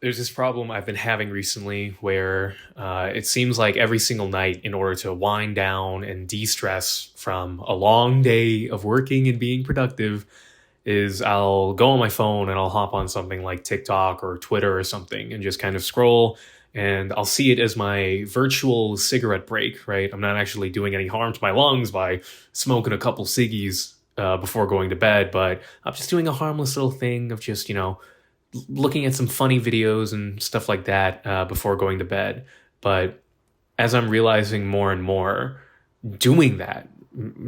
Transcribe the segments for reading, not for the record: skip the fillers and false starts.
There's this problem I've been having recently where it seems like every single night, in order to wind down and de stress from a long day of working and being productive, is I'll go on my phone and I'll hop on something like TikTok or Twitter or something and just kind of scroll. And I'll see it as my virtual cigarette break, right? I'm not actually doing any harm to my lungs by smoking a couple ciggies before going to bed, but I'm just doing a harmless little thing of just, looking at some funny videos and stuff like that before going to bed. But as I'm realizing more and more, doing that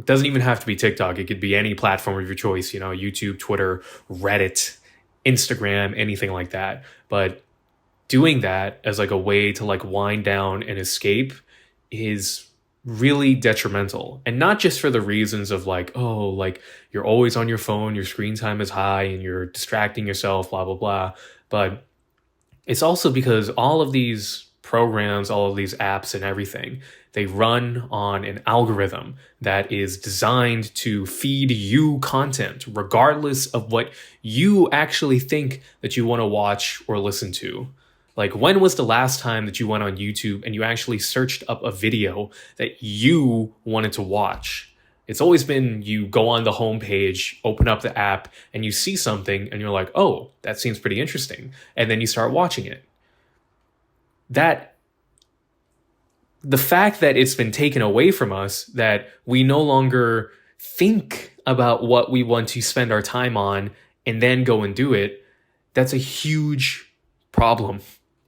doesn't even have to be TikTok. It could be any platform of your choice, YouTube, Twitter, Reddit, Instagram, anything like that. But doing that as like a way to like wind down and escape is really detrimental. And not just for the reasons of like, oh, like you're always on your phone, your screen time is high and you're distracting yourself, blah, blah, blah. But it's also because all of these programs, all of these apps and everything, they run on an algorithm that is designed to feed you content, regardless of what you actually think that you want to watch or listen to. Like, when was the last time that you went on YouTube and you actually searched up a video that you wanted to watch? It's always been you go on the homepage, open up the app, and you see something and you're like, oh, that seems pretty interesting. And then you start watching it. That the fact that it's been taken away from us, that we no longer think about what we want to spend our time on and then go and do it, that's a huge problem.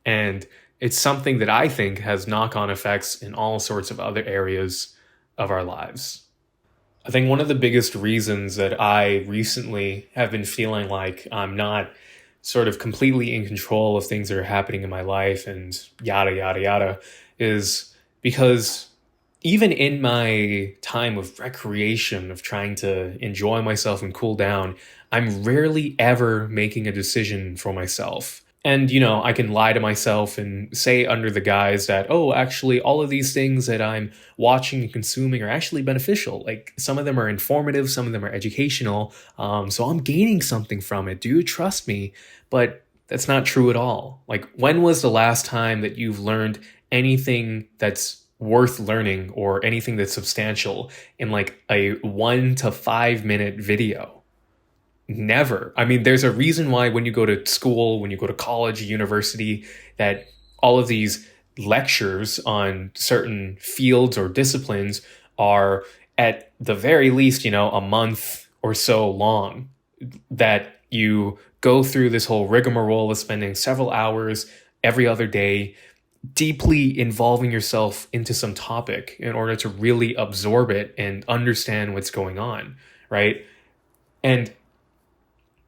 And it's something that I think has knock on effects in all sorts of other areas of our lives. I think one of the biggest reasons that I recently have been feeling like I'm not sort of completely in control of things that are happening in my life and yada, yada, yada is because even in my time of recreation, of trying to enjoy myself and cool down, I'm rarely ever making a decision for myself. And, I can lie to myself and say under the guise that, oh, actually, all of these things that I'm watching and consuming are actually beneficial. Like, some of them are informative, some of them are educational. So I'm gaining something from it. Do you trust me? But that's not true at all. Like, when was the last time that you've learned anything that's worth learning or anything that's substantial in like a 1 to 5 minute video? Never. I mean, there's a reason why when you go to school, when you go to college, university, that all of these lectures on certain fields or disciplines are at the very least, a month or so long, that you go through this whole rigmarole of spending several hours every other day deeply involving yourself into some topic in order to really absorb it and understand what's going on, right? And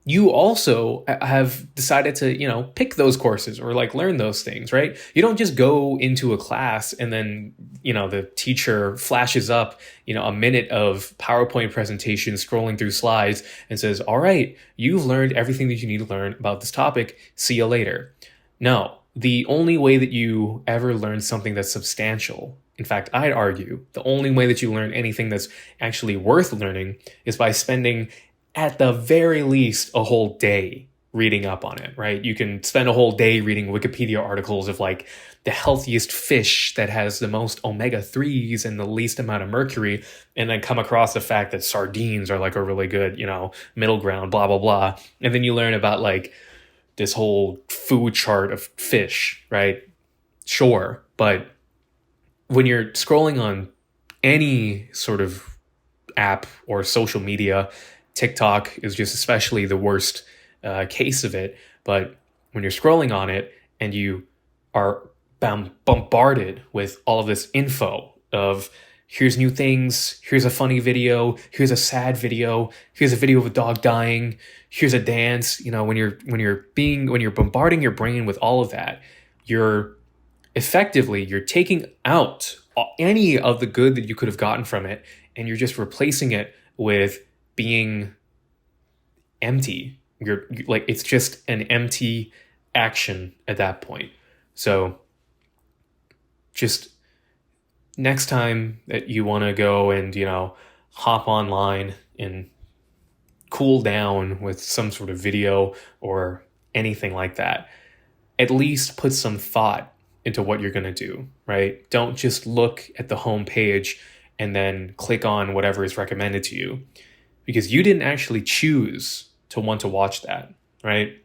you also have decided to, pick those courses or like learn those things, right? You don't just go into a class and then, the teacher flashes up, a minute of PowerPoint presentation scrolling through slides and says, all right, you've learned everything that you need to learn about this topic. See you later. No, the only way that you ever learn something that's substantial, in fact, I'd argue the only way that you learn anything that's actually worth learning is by spending at the very least a whole day reading up on it, right? You can spend a whole day reading Wikipedia articles of like the healthiest fish that has the most omega 3s and the least amount of mercury, and then come across the fact that sardines are like a really good, middle ground, blah, blah, blah. And then you learn about like this whole food chart of fish, right? Sure. But when you're scrolling on any sort of app or social media, TikTok is just especially the worst case of it. But when you're scrolling on it and you are bombarded with all of this info of here's new things, here's a funny video, here's a sad video, here's a video of a dog dying, here's a dance, when you're bombarding your brain with all of that, you're taking out any of the good that you could have gotten from it, and you're just replacing it with being empty. You're like, it's just an empty action at that point. So just next time that you want to go and, hop online and cool down with some sort of video or anything like that, at least put some thought into what you're going to do, right? Don't just look at the home page and then click on whatever is recommended to you, because you didn't actually choose to want to watch that, right?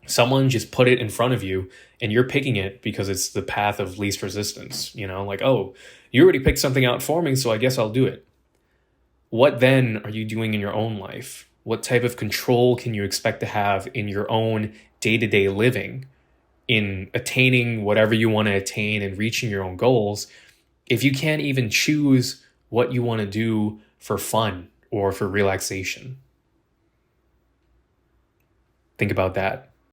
Someone just put it in front of you and you're picking it because it's the path of least resistance, like, oh, you already picked something out for me, so I guess I'll do it. What then are you doing in your own life? What type of control can you expect to have in your own day-to-day living, in attaining whatever you want to attain and reaching your own goals, if you can't even choose what you want to do for fun or for relaxation? Think about that.